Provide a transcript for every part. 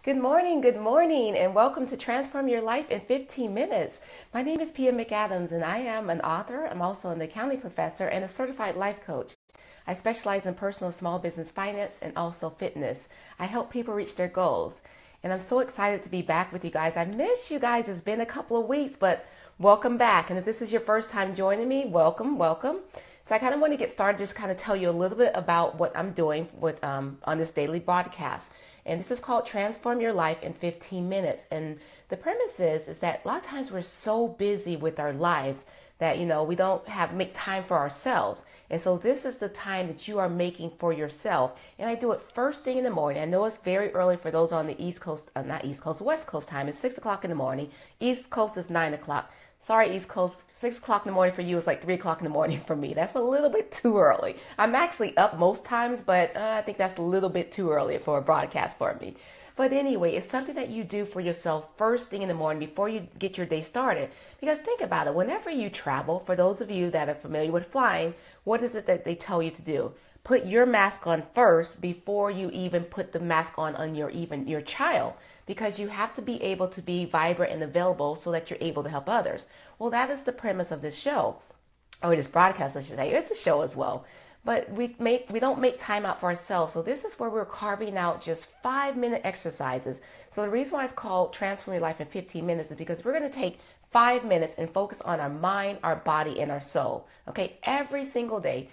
Good morning, and welcome to Transform Your Life in 15 Minutes. My name is Pia McAdams, and I am an author. I'm also an accounting professor and a certified life coach. I specialize in personal small business finance and also fitness. I help people reach their goals, and I'm so excited to be back with you guys. I missed you guys. It's been a couple of weeks, but welcome back. And if this is your first time joining me, welcome. So I kind of want to get started, just kind of tell you a little bit about what I'm doing with on this daily broadcast. And this is called Transform Your Life in 15 Minutes. And the premise is that a lot of times we're so busy with our lives that, we don't make time for ourselves. And so this is the time that you are making for yourself. And I do it first thing in the morning. I know it's very early for those on the East Coast, not East Coast, West Coast time. It's 6 o'clock in the morning. East Coast is 9 o'clock. Sorry, East Coast, 6 o'clock in the morning for you is like 3 o'clock in the morning for me. That's a little bit too early. I'm actually up most times, but I think that's a little bit too early for a broadcast for me. But anyway, it's something that you do for yourself first thing in the morning before you get your day started. Because think about it, whenever you travel, for those of you that are familiar with flying, what is it that they tell you to do? Put your mask on first before you even put the mask on your child, because you have to be able to be vibrant and available so that you're able to help others. Well, that is the premise of this show, or this broadcast, I should say. It's a show as well. But we don't make time out for ourselves. So this is where we're carving out just 5-minute exercises. So the reason why it's called Transform Your Life in 15 Minutes is because we're going to take 5 minutes and focus on our mind, our body, and our soul. Okay, every single day.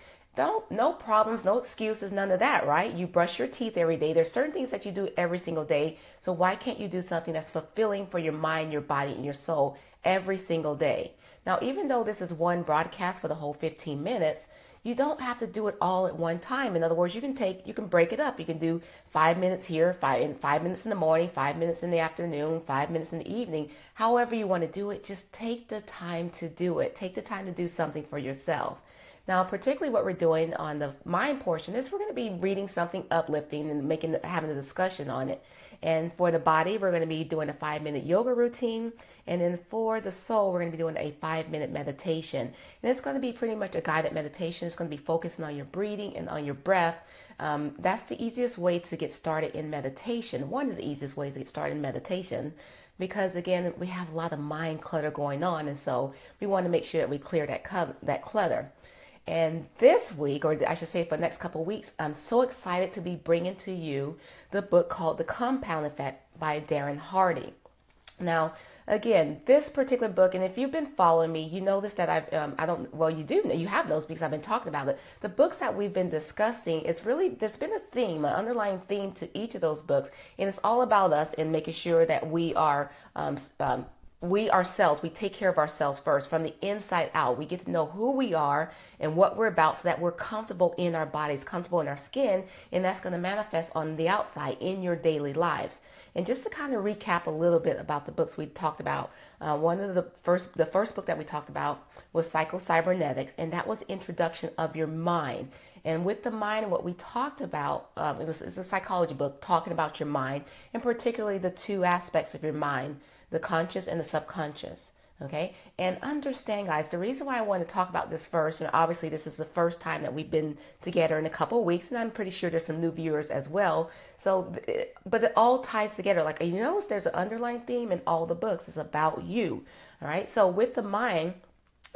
No problems, no excuses, none of that, right? You brush your teeth every day. There's certain things that you do every single day. So why can't you do something that's fulfilling for your mind, your body, and your soul every single day? Now, even though this is one broadcast for the whole 15 minutes, you don't have to do it all at one time. In other words, you can break it up. You can do 5 minutes here, 5 minutes in the morning, 5 minutes in the afternoon, 5 minutes in the evening. However you want to do it, just take the time to do it. Take the time to do something for yourself. Now, particularly what we're doing on the mind portion is we're going to be reading something uplifting and having a discussion on it. And for the body, we're going to be doing a 5-minute yoga routine. And then for the soul, we're going to be doing a 5-minute meditation. And it's going to be pretty much a guided meditation. It's going to be focusing on your breathing and on your breath. That's the easiest way to get started in meditation. One of the easiest ways to get started in meditation. Because again, we have a lot of mind clutter going on. And so we want to make sure that we clear that clutter. And this week, or I should say for the next couple of weeks, I'm so excited to be bringing to you the book called The Compound Effect by Darrin. Now, again, this particular book, and if you've been following me, you notice that you have those because I've been talking about it. The books that we've been discussing, there's been a theme, an underlying theme to each of those books, and it's all about us and making sure that we take care of ourselves first from the inside out. We get to know who we are and what we're about so that we're comfortable in our bodies, comfortable in our skin, and that's going to manifest on the outside in your daily lives. And just to kind of recap a little bit about the books we talked about, the first book that we talked about was Psycho-Cybernetics, and that was the introduction of your mind. And with the mind, what we talked about, it's a psychology book talking about your mind, and particularly the two aspects of your mind, the conscious and the subconscious. Okay. And understand, guys, the reason why I want to talk about this first, obviously this is the first time that we've been together in a couple of weeks, and I'm pretty sure there's some new viewers as well. So, but it all ties together. Like, notice there's an underlying theme in all the books. It's about you. All right. So with the mind,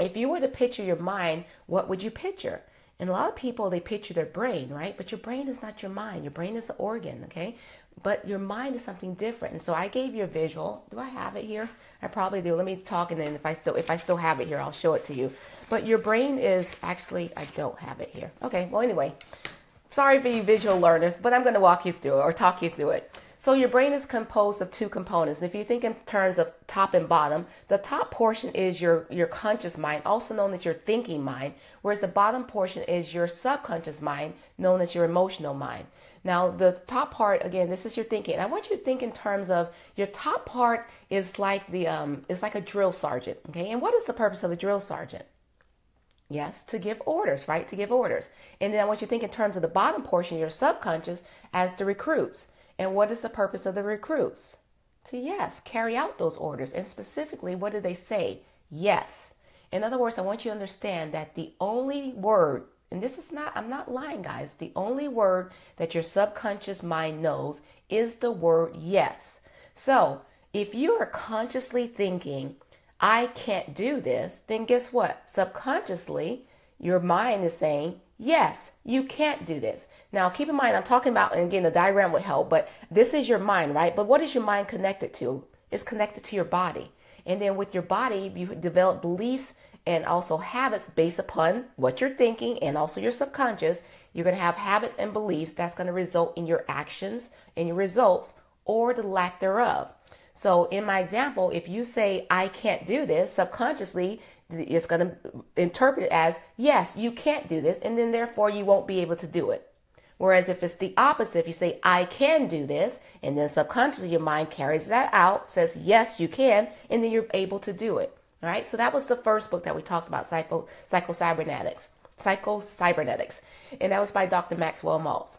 if you were to picture your mind, what would you picture? And a lot of people, they picture their brain, right? But your brain is not your mind. Your brain is an organ, okay? But your mind is something different. And so I gave you a visual. Do I have it here? I probably do. Let me talk, and then if I still have it here, I'll show it to you. But your brain is actually, I don't have it here. Okay, well, anyway, sorry for you visual learners, but I'm going to walk you through it or talk you through it. So your brain is composed of two components. And if you think in terms of top and bottom, the top portion is your conscious mind, also known as your thinking mind, whereas the bottom portion is your subconscious mind, known as your emotional mind. Now, the top part, again, this is your thinking. I want you to think in terms of your top part is like it's like a drill sergeant, okay? And what is the purpose of a drill sergeant? Yes, to give orders, right? To give orders. And then I want you to think in terms of the bottom portion, your subconscious, as the recruits. And what is the purpose of the recruits? To, yes, carry out those orders. And specifically, what do they say? Yes. In other words, I want you to understand that the only word, and this is not, I'm not lying, guys, the only word that your subconscious mind knows is the word yes. So if you are consciously thinking, I can't do this, then guess what? Subconsciously, your mind is saying, yes, you can't do this. Now, keep in mind, I'm talking about, and again, the diagram would help, but this is your mind, right? But what is your mind connected to? It's connected to your body. And then with your body, you develop beliefs and also habits based upon what you're thinking and also your subconscious. You're going to have habits and beliefs that's going to result in your actions and your results or the lack thereof. So in my example, if you say, I can't do this, subconsciously, it's going to interpret it as, yes, you can't do this, and then therefore you won't be able to do it. Whereas if it's the opposite, if you say, I can do this, and then subconsciously your mind carries that out, says, yes, you can, and then you're able to do it. All right. So that was the first book that we talked about, Psycho-Cybernetics. And that was by Dr. Maxwell Maltz.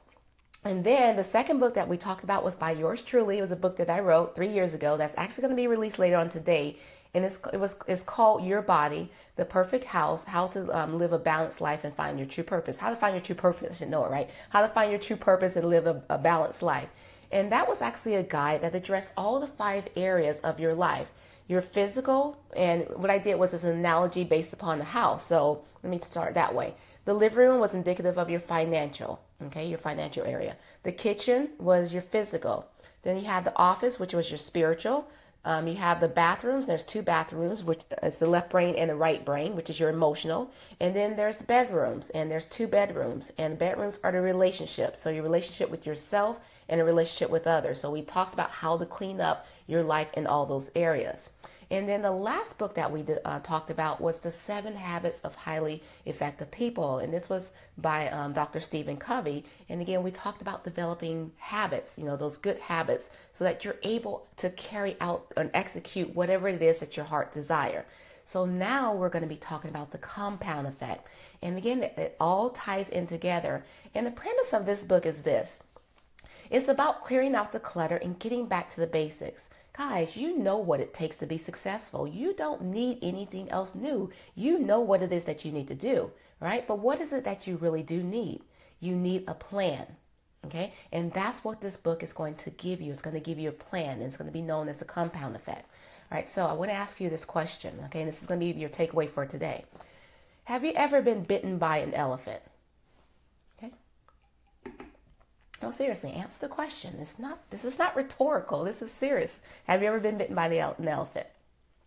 And then the second book that we talked about was by yours truly. It was a book that I wrote 3 years ago that's actually going to be released later on today. And it's called Your Body, The Perfect House, How to Live a Balanced Life and Find Your True Purpose. How to find your true purpose, I should know it, right? How to find your true purpose and live a balanced life. And that was actually a guide that addressed all the 5 areas of your life. Your physical, and what I did was this analogy based upon the house. So let me start that way. The living room was indicative of your financial, okay, your financial area. The kitchen was your physical. Then you have the office, which was your spiritual. You have the bathrooms. There's 2 bathrooms, which is the left brain and the right brain, which is your emotional. And then there's the bedrooms, and there's 2 bedrooms. And the bedrooms are the relationships. So your relationship with yourself and a relationship with others. So we talked about how to clean up your life in all those areas. And then the last book that we talked about was The 7 Habits of Highly Effective People. And this was by Dr. Stephen Covey. And again, we talked about developing habits, those good habits, so that you're able to carry out and execute whatever it is that your heart desire. So now we're going to be talking about the compound effect. And again, it all ties in together. And the premise of this book is this. It's about clearing out the clutter and getting back to the basics. Guys, you know what it takes to be successful. You don't need anything else new. You know what it is that you need to do, right? But what is it that you really do need? You need a plan, okay? And that's what this book is going to give you. It's going to give you a plan, and it's going to be known as the compound effect. All right, so I want to ask you this question, okay? And this is going to be your takeaway for today. Have you ever been bitten by an elephant? Okay? No, seriously, answer the question. This is not rhetorical. This is serious. Have you ever been bitten by an elephant?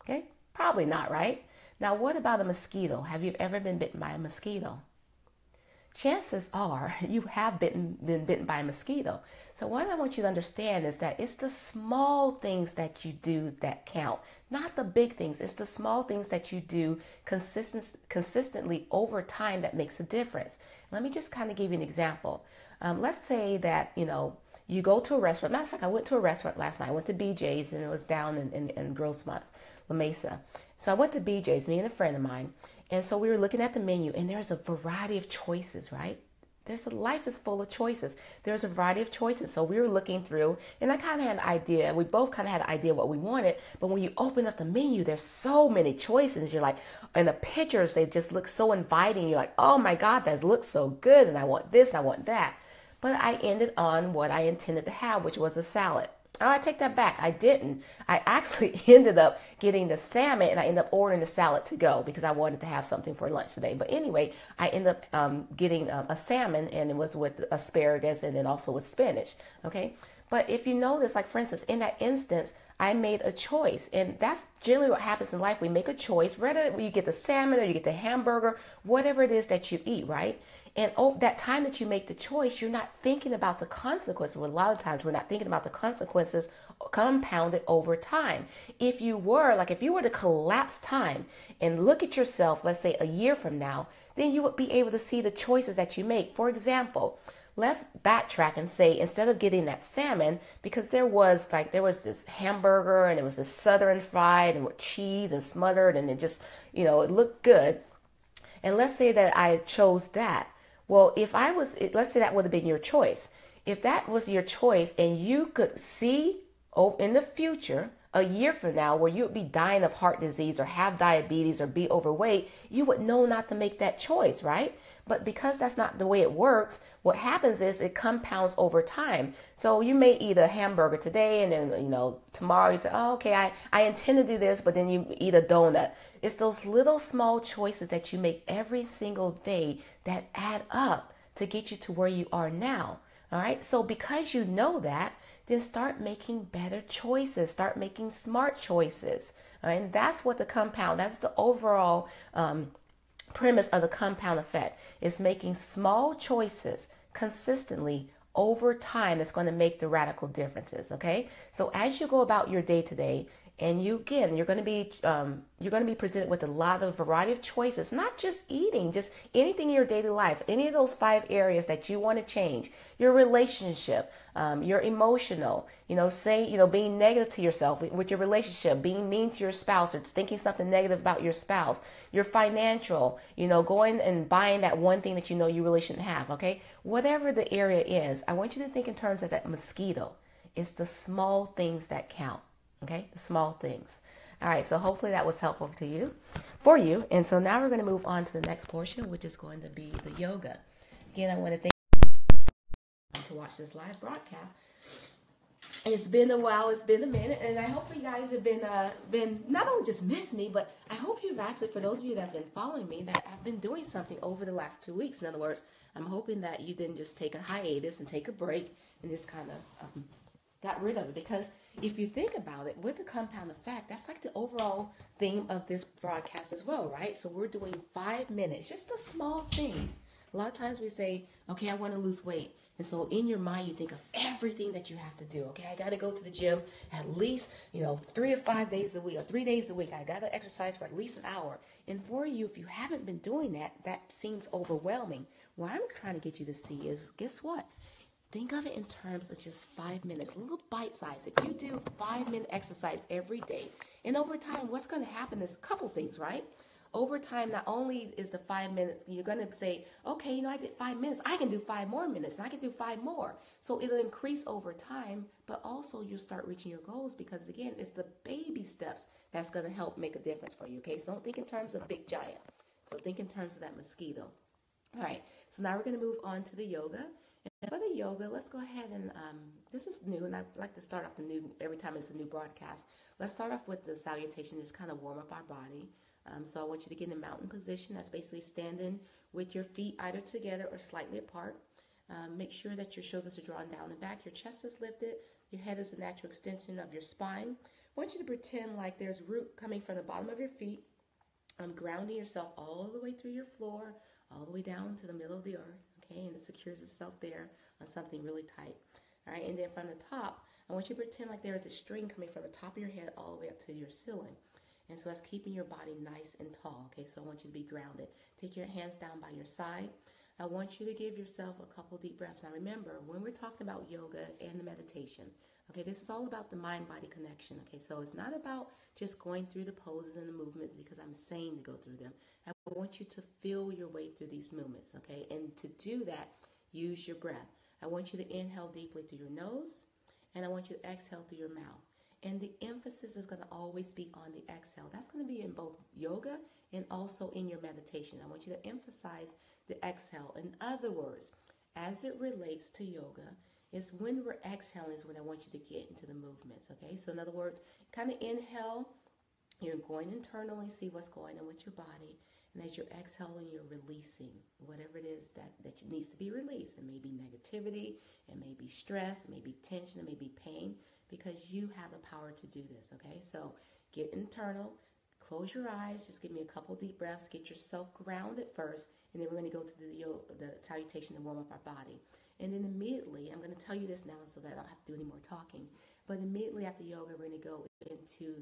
Okay? Probably not, right? Now, what about a mosquito? Have you ever been bitten by a mosquito? Chances are you have been bitten by a mosquito. So what I want you to understand is that it's the small things that you do that count, not the big things. It's the small things that you do consistently over time that makes a difference. Let me just kind of give you an example. Let's say that, you go to a restaurant. Matter of fact, I went to a restaurant last night. I went to BJ's, and it was down in Grossmont, La Mesa. So I went to BJ's, me and a friend of mine. And so we were looking at the menu, and there's a variety of choices, right? Life is full of choices. There's a variety of choices. So we were looking through, and I kind of had an idea. We both kind of had an idea what we wanted. But when you open up the menu, there's so many choices. You're like, and the pictures, they just look so inviting. You're like, oh my God, that looks so good. And I want this, I want that. But I ended on what I intended to have, which was a salad. Oh, I take that back. I didn't. I actually ended up getting the salmon, and I ended up ordering the salad to go because I wanted to have something for lunch today. But anyway, I ended up getting a salmon, and it was with asparagus and then also with spinach. Okay. But if you notice, like for instance, in that instance, I made a choice, and that's generally what happens in life. We make a choice, whether you get the salmon or you get the hamburger, whatever it is that you eat, right? And that time that you make the choice, you're not thinking about the consequences. Well, a lot of times we're not thinking about the consequences compounded over time. If you were to collapse time and look at yourself, let's say a year from now, then you would be able to see the choices that you make. For example, let's backtrack and say, instead of getting that salmon, because there was this hamburger and it was this southern fried and with cheese and smothered, and it just, it looked good. And let's say that I chose that. Well, let's say that would have been your choice. If that was your choice and you could see in the future, a year from now, where you would be dying of heart disease or have diabetes or be overweight, you would know not to make that choice, right? But because that's not the way it works, what happens is it compounds over time. So you may eat a hamburger today, and then tomorrow you say, oh, okay, I intend to do this, but then you eat a donut. It's those little small choices that you make every single day that add up to get you to where you are now. All right. So because you know that, then start making better choices. Start making smart choices. All right. And that's what that's the overall premise of the compound effect, is making small choices consistently over time that's going to make the radical differences. Okay. So as you go about your day to day, and you're going to be presented with a lot of variety of choices, not just eating, just anything in your daily lives, any of those 5 areas that you want to change, your relationship, your emotional, being negative to yourself with your relationship, being mean to your spouse or thinking something negative about your spouse, your financial, going and buying that one thing that you really shouldn't have. Okay. Whatever the area is, I want you to think in terms of that mosquito. It's the small things that count. Okay, the small things. All right, so hopefully that was helpful for you. And so now we're going to move on to the next portion, which is going to be the yoga. Again, I want to thank you to watch this live broadcast. It's been a while, it's been a minute, and I hope you guys have been not only just missed me, but I hope you've actually, for those of you that have been following me, that I've been doing something over the last 2 weeks. In other words, I'm hoping that you didn't just take a hiatus and take a break and just kind of got rid of it, because if you think about it, with the compound effect, that's like the overall theme of this broadcast as well, right? So we're doing 5 minutes, just the small things. A lot of times we say, okay, I want to lose weight. And so in your mind, you think of everything that you have to do. Okay, I got to go to the gym at least, 3 or 5 days a week, or 3 days a week. I got to exercise for at least an hour. And for you, if you haven't been doing that, that seems overwhelming. What I'm trying to get you to see is, guess what? Think of it in terms of just 5 minutes, a little bite size. If you do 5-minute exercise every day, and over time, what's going to happen is a couple things, right? Over time, not only is the 5 minutes, you're going to say, okay, I did 5 minutes. I can do 5 more minutes, and I can do 5 more. So it'll increase over time, but also you'll start reaching your goals, because again, it's the baby steps that's going to help make a difference for you. Okay, so don't think in terms of big giant. So think in terms of that mosquito. All right, so now we're going to move on to the yoga. And for the yoga, let's go ahead and, this is new, and I like to start off every time it's a new broadcast. Let's start off with the salutation, just kind of warm up our body. So I want you to get in a mountain position. That's basically standing with your feet either together or slightly apart. Make sure that your shoulders are drawn down and back. Your chest is lifted. Your head is a natural extension of your spine. I want you to pretend like there's root coming from the bottom of your feet. Grounding yourself all the way through your floor, all the way down to the middle of the earth. Okay, and it secures itself there on something really tight. All right, and then from the top, I want you to pretend like there is a string coming from the top of your head all the way up to your ceiling. And so that's keeping your body nice and tall. Okay, so I want you to be grounded. Take your hands down by your side. I want you to give yourself a couple deep breaths. Now remember, when we're talking about yoga and the meditation, okay, this is all about the mind-body connection. Okay, so it's not about just going through the poses and the movement because I'm saying to go through them. I want you to feel your way through these movements, okay? And to do that, use your breath. I want you to inhale deeply through your nose, and I want you to exhale through your mouth. And the emphasis is going to always be on the exhale. That's going to be in both yoga and also in your meditation. I want you to emphasize the exhale. In other words, as it relates to yoga, is when we're exhaling is when I want you to get into the movements, okay? So in other words, kind of inhale, you're going internally, see what's going on with your body. And as you're exhaling, you're releasing whatever it is that needs to be released. It may be negativity, it may be stress, it may be tension, it may be pain, because you have the power to do this, okay? So get internal, close your eyes, just give me a couple deep breaths, get yourself grounded first, and then we're going to go to the salutation to warm up our body. And then immediately, I'm going to tell you this now so that I don't have to do any more talking, but immediately after yoga, we're going to go into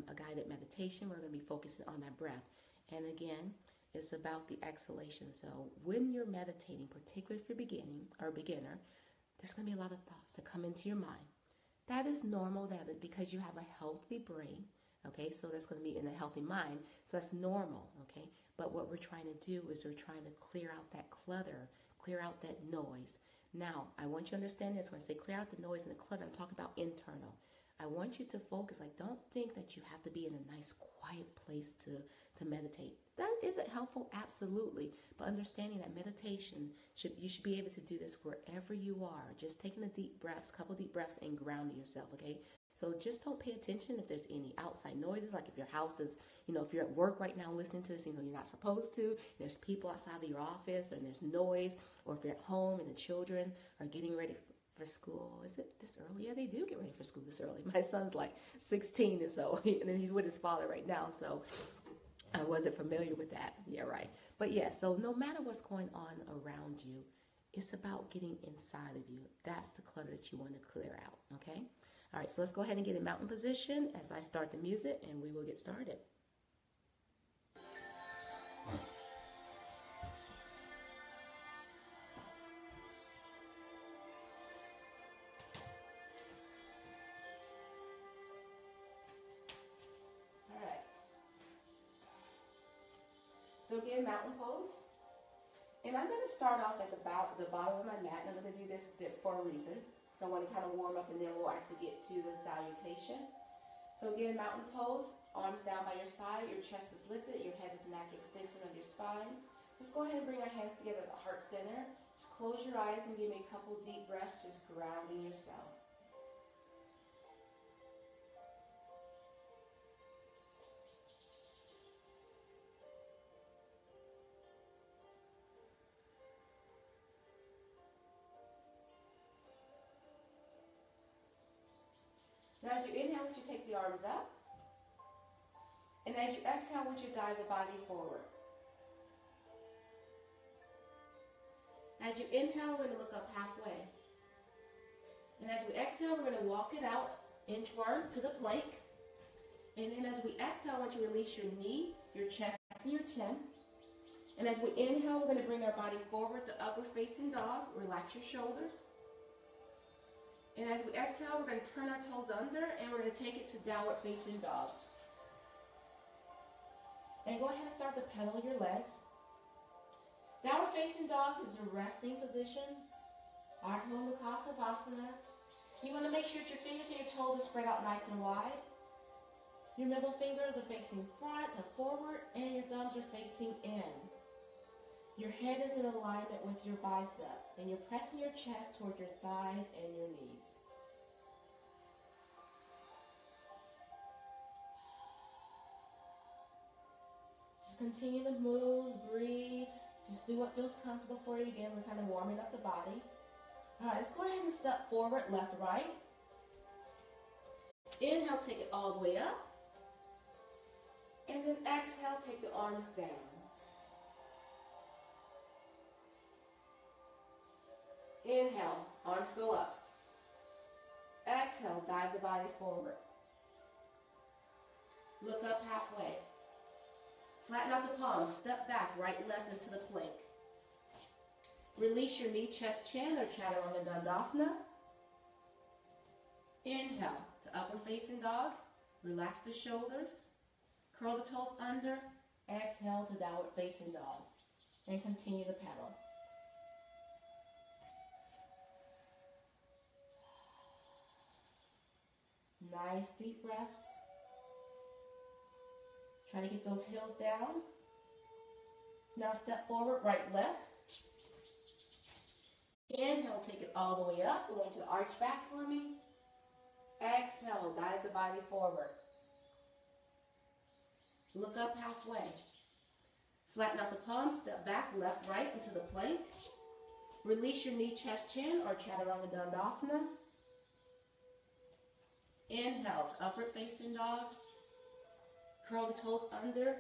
a guided meditation. We're going to be focusing on that breath. And again, it's about the exhalation. So when you're meditating, particularly if you're a beginner, there's going to be a lot of thoughts that come into your mind. That is normal, because you have a healthy brain, okay? So that's going to be in a healthy mind. So that's normal, okay? But what we're trying to do is we're trying to clear out that clutter, clear out that noise. Now, I want you to understand this. When I say clear out the noise and the clutter, I'm talking about internal. I want you to focus. Don't think that you have to be in a nice, quiet place to meditate. Is it helpful? Absolutely. But understanding that meditation, you should be able to do this wherever you are. Just taking a deep breaths, couple deep breaths, and grounding yourself, okay? So just don't pay attention if there's any outside noises, like if your house is, if you're at work right now listening to this, you're not supposed to, there's people outside of your office, and there's noise, or if you're at home and the children are getting ready for school. Is it this early? Yeah, they do get ready for school this early. My son's like 16, and so, and then he's with his father right now, so I wasn't familiar with that. Yeah, right. But yeah, so no matter what's going on around you, it's about getting inside of you. That's the clutter that you want to clear out, okay? All right, so let's go ahead and get in mountain position as I start the music, and we will get started. All right. So again, mountain pose. And I'm going to start off at the bottom of my mat, and I'm going to do this for a reason. So I want to kind of warm up, and then we'll actually get to the salutation. So again, mountain pose, arms down by your side, your chest is lifted, your head is a natural extension of your spine. Let's go ahead and bring our hands together at the heart center. Just close your eyes and give me a couple deep breaths, just grounding yourself. Now as you inhale, I want you to take the arms up. And as you exhale, I want you to dive the body forward. As you inhale, we're going to look up halfway. And as we exhale, we're going to walk it out, inchworm to the plank. And then as we exhale, I want you to release your knee, your chest, and your chin. And as we inhale, we're going to bring our body forward to upward facing dog. Relax your shoulders. And as we exhale, we're going to turn our toes under, and we're going to take it to downward facing dog. And go ahead and start to pedal your legs. Downward facing dog is a resting position. Ardha Mukha Savasana. You want to make sure that your fingers and your toes are spread out nice and wide. Your middle fingers are facing front or forward, and your thumbs are facing in. Your head is in alignment with your bicep, and you're pressing your chest toward your thighs and your knees. Just continue to move, breathe. Just do what feels comfortable for you. Again, we're kind of warming up the body. All right, let's go ahead and step forward, left, right. Inhale, take it all the way up. And then exhale, take the arms down. Inhale, arms go up. Exhale, dive the body forward. Look up halfway. Flatten out the palms, step back, right, left into the plank. Release your knee, chest, chin, or Chaturanga Dandasana. Inhale to upward facing dog. Relax the shoulders. Curl the toes under. Exhale to downward facing dog. And continue the pedal. Nice deep breaths. Try to get those heels down. Now step forward, right, left. Inhale, take it all the way up. I want you to arch back for me. Exhale, dive the body forward. Look up halfway. Flatten out the palms, step back, left, right into the plank. Release your knee, chest, chin, or Chaturanga Dandasana. Inhale to upward facing dog. Curl the toes under.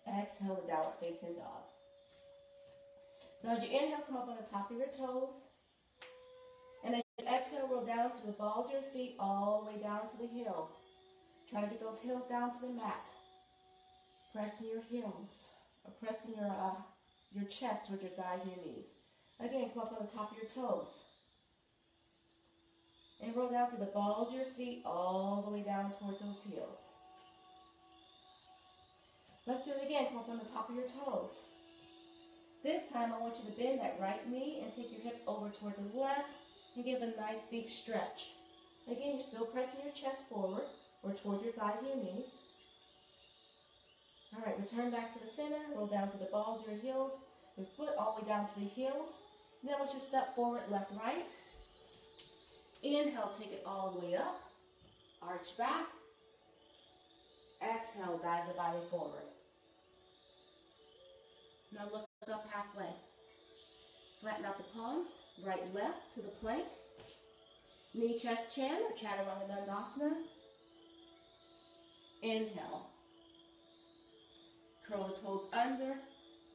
Exhale to downward facing dog. Now as you inhale, come up on the top of your toes. And as you exhale, roll down to the balls of your feet all the way down to the heels. Try to get those heels down to the mat. Pressing your heels. Or pressing your chest toward your thighs and your knees. Again, come up on the top of your toes. And roll down to the balls of your feet all the way down toward those heels. Let's do it again. Come up on the top of your toes. This time I want you to bend that right knee and take your hips over toward the left and give a nice deep stretch. Again, you're still pressing your chest forward or toward your thighs and your knees. All right, return back to the center, roll down to the balls of your heels, your foot all the way down to the heels. And then once you step forward, left, right. Inhale, take it all the way up, arch back. Exhale, dive the body forward. Now look up halfway. Flatten out the palms, right, left to the plank. Knee, chest, chin, or Chaturanga Dandasana. Inhale. Curl the toes under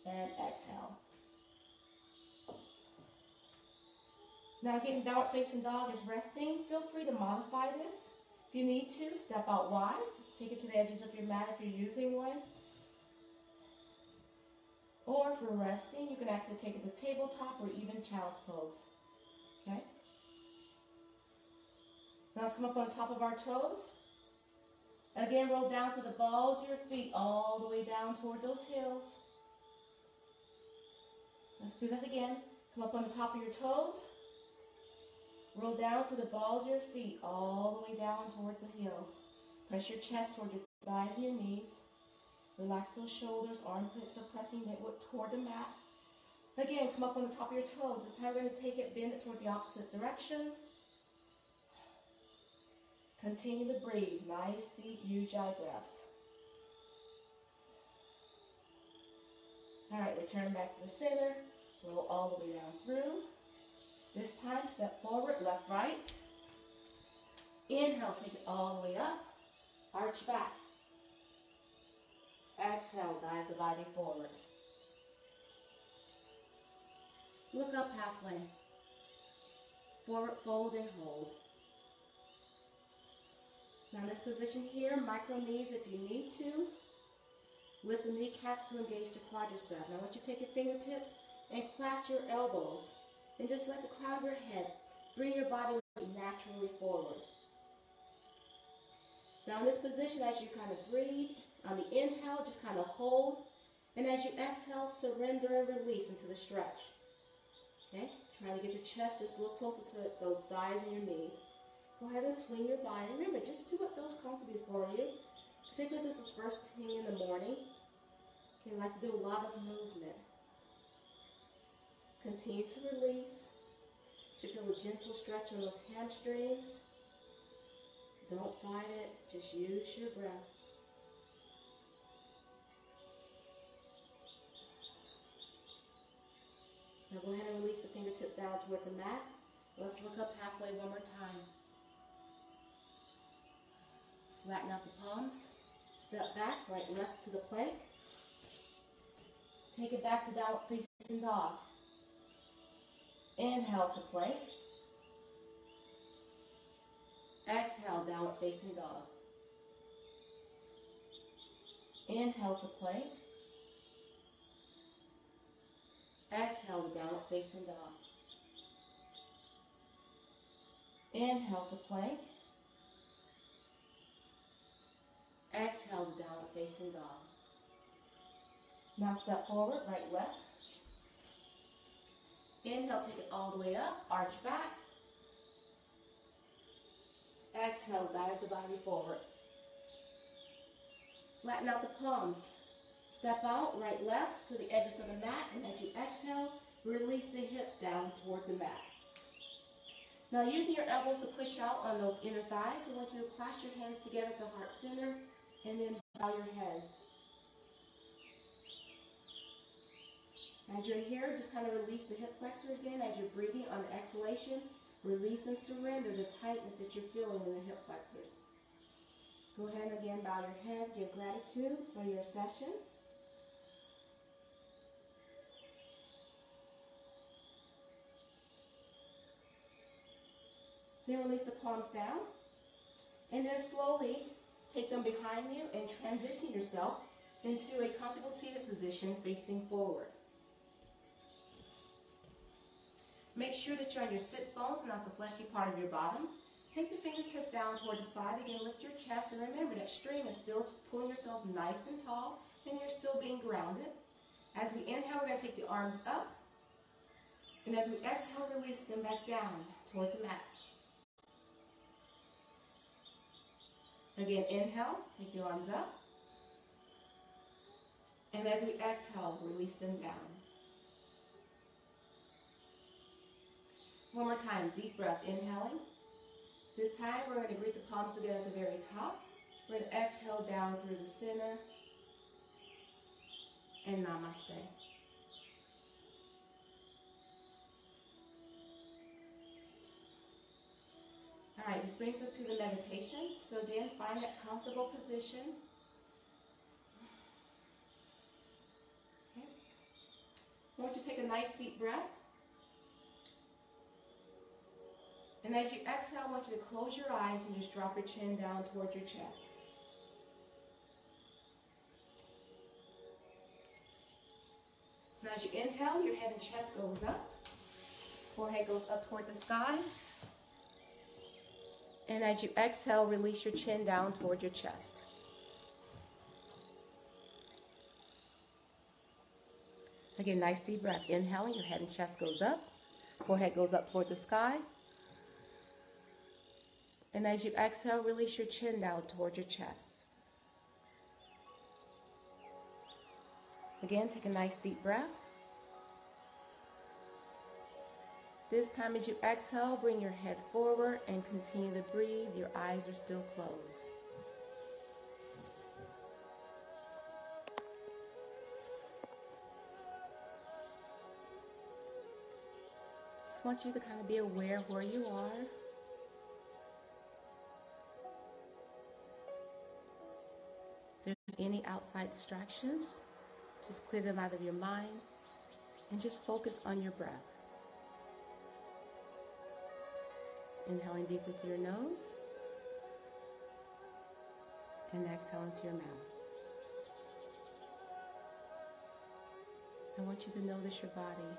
and exhale. Now getting downward facing dog is resting. Feel free to modify this. If you need to, step out wide. Take it to the edges of your mat if you're using one. Or for resting, you can actually take it to tabletop or even child's pose. Okay? Now let's come up on the top of our toes. Again, roll down to the balls of your feet all the way down toward those heels. Let's do that again. Come up on the top of your toes. Roll down to the balls of your feet all the way down toward the heels. Press your chest toward your thighs and your knees. Relax those shoulders, armpits are pressing toward the mat. Again, come up on the top of your toes. This time we're going to take it, bend it toward the opposite direction. Continue to breathe. Nice, deep Ujjayi breaths. All right, return back to the center. Roll all the way down through. This time, step forward, left, right. Inhale, take it all the way up. Arch back. Exhale, dive the body forward. Look up halfway. Forward fold and hold. Now in this position here, micro knees if you need to. Lift the kneecaps to engage the quadricep. Now I want you to take your fingertips and clasp your elbows. And just let the crown of your head bring your body naturally forward. Now in this position, as you kind of breathe, on the inhale, just kind of hold. And as you exhale, surrender and release into the stretch. Okay? Trying to get the chest just a little closer to those thighs and your knees. Go ahead and swing your body. Remember, just do what feels comfortable for you. Particularly if this is first thing in the morning. Okay, I like to do a lot of movement. Continue to release. You should feel a gentle stretch on those hamstrings. Don't fight it. Just use your breath. Now go ahead and release the fingertips down toward the mat. Let's look up halfway one more time. Flatten out the palms. Step back, right, left to the plank. Take it back to downward facing dog. Inhale to plank. Exhale, downward facing dog. Inhale to plank. Exhale to downward facing dog. Inhale to plank. Exhale to downward facing dog. Now step forward, right, left. Inhale, take it all the way up, arch back. Exhale, dive the body forward. Flatten out the palms. Step out, right, left to the edges of the mat, and as you exhale, release the hips down toward the mat. Now using your elbows to push out on those inner thighs, I want you to clasp your hands together at the heart center, and then bow your head. As you're here, just kind of release the hip flexor again as you're breathing on the exhalation. Release and surrender the tightness that you're feeling in the hip flexors. Go ahead and again bow your head. Give gratitude for your session. Then release the palms down. And then slowly take them behind you and transition yourself into a comfortable seated position facing forward. Make sure that you're on your sits bones, not the fleshy part of your bottom. Take the fingertips down toward the side. Again, lift your chest, and remember that string is still pulling yourself nice and tall, and you're still being grounded. As we inhale, we're going to take the arms up. And as we exhale, release them back down toward the mat. Again, inhale, take the arms up. And as we exhale, release them down. One more time, deep breath, inhaling. This time we're going to greet the palms together at the very top. We're going to exhale down through the center. And namaste. All right, this brings us to the meditation. So again, find that comfortable position. Okay. I want you to take a nice deep breath. And as you exhale, I want you to close your eyes and just drop your chin down toward your chest. Now as you inhale, your head and chest goes up. Forehead goes up toward the sky. And as you exhale, release your chin down toward your chest. Again, nice deep breath. Inhaling, your head and chest goes up. Forehead goes up toward the sky. And as you exhale, release your chin down toward your chest. Again, take a nice deep breath. This time as you exhale, bring your head forward and continue to breathe. Your eyes are still closed. Just want you to kind of be aware of where you are. If there's any outside distractions, just clear them out of your mind and just focus on your breath. Inhaling deeply through your nose and exhaling to your mouth. I want you to notice your body,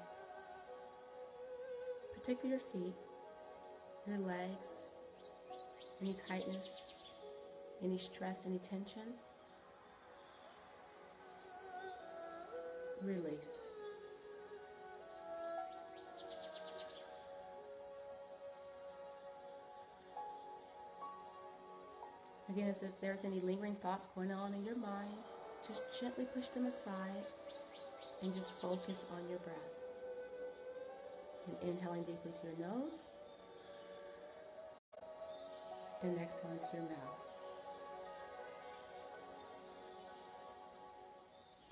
particularly your feet, your legs, any tightness, any stress, any tension. Release. Again, as if there's any lingering thoughts going on in your mind, just gently push them aside and just focus on your breath. And inhaling deeply to your nose and exhaling to your mouth.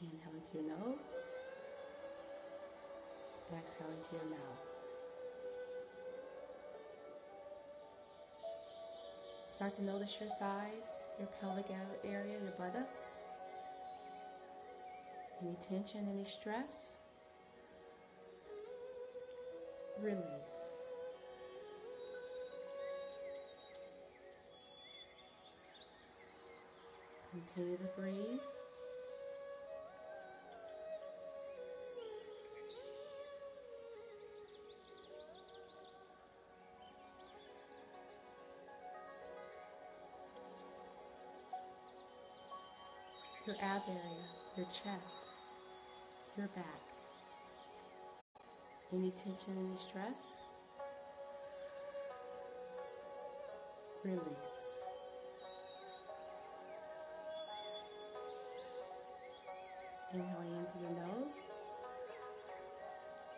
Inhaling to your nose, exhaling to your mouth. Start to notice your thighs, your pelvic area, your buttocks. Any tension, any stress. Release. Continue to breathe. Your ab area, your chest, your back. Any tension, any stress? Release. Inhaling in through your nose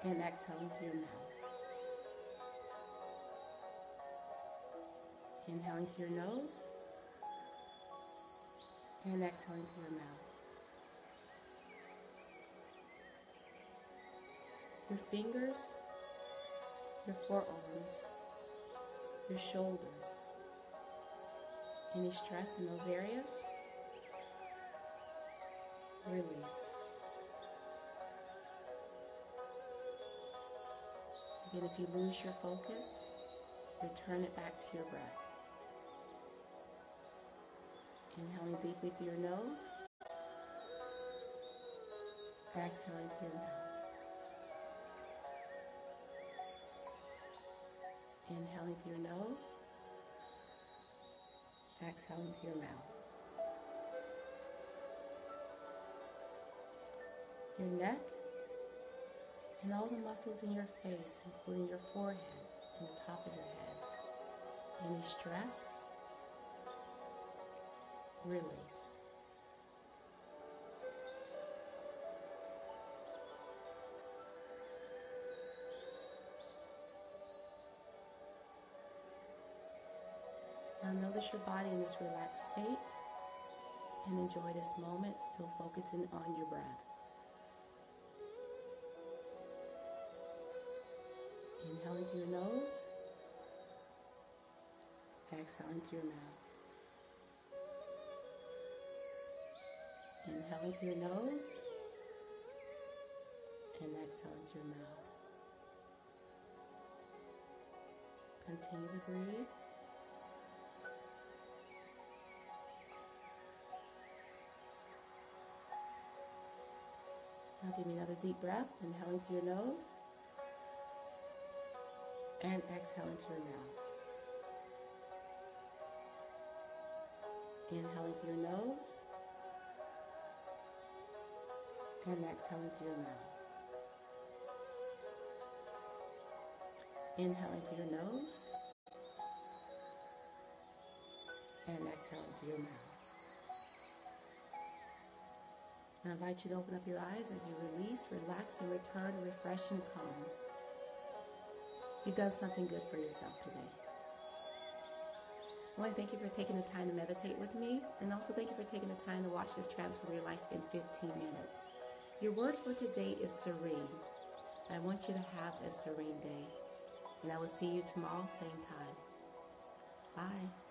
and exhaling to your mouth. Inhaling to your nose and exhaling to your mouth. Your fingers, your forearms, your shoulders. Any stress in those areas? Release. Again, if you lose your focus, return it back to your breath. Inhaling deeply through your nose, exhaling to your mouth. Inhaling through your nose, exhaling to your mouth. Your neck and all the muscles in your face, including your forehead and the top of your head. Any stress? Release. notice your body in this relaxed state and enjoy this moment, still focusing on your breath. Inhale into your nose, exhale into your mouth. Inhale into your nose and exhale into your mouth. Continue to breathe. Now give me another deep breath. Inhale into your nose and exhale into your mouth. Inhale into your nose and exhale into your mouth. Inhale into your nose and exhale into your mouth. Now I invite you to open up your eyes as you release, relax, and return refreshed and calm. You've done something good for yourself today. I want to thank you for taking the time to meditate with me, and also thank you for taking the time to watch this Transform Your Life in 15 minutes. Your word for today is serene. I want you to have a serene day, and I will see you tomorrow, same time. Bye.